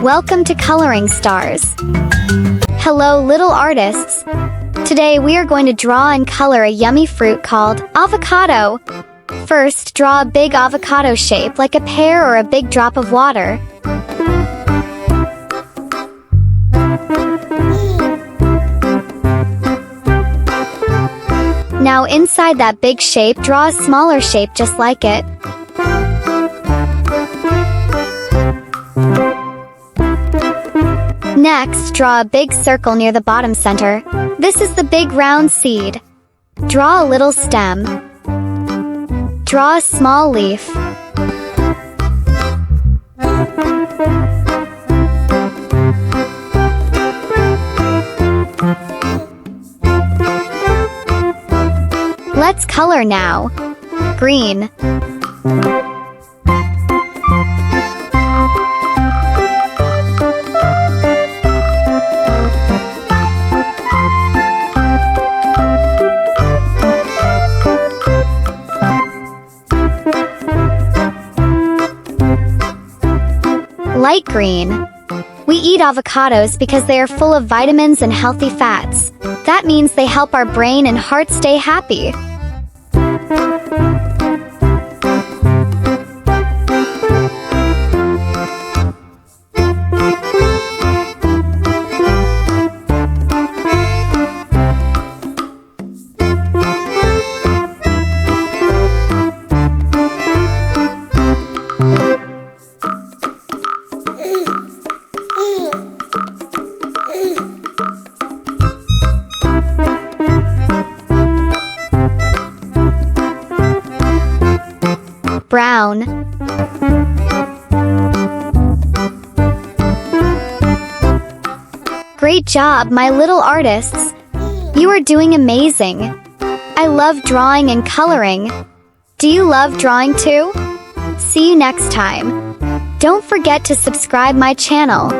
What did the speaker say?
Welcome to Coloring Stars. Hello, little artists. Today we are going to draw and color a yummy fruit called avocado. First, draw a big avocado shape like a pear or a big drop of water. Now inside that big shape, draw a smaller shape just like it. Next, draw a big circle near the bottom center. This is the big round seed. Draw a little stem. Draw a small leaf. Let's color now. Green. Light green. We eat avocados because they are full of vitamins and healthy fats. That means they help our brain and heart stay happy. Brown. Great job, my little artists. You are doing amazing. I love drawing and coloring. Do you love drawing too? See you next time. Don't forget to subscribe my channel.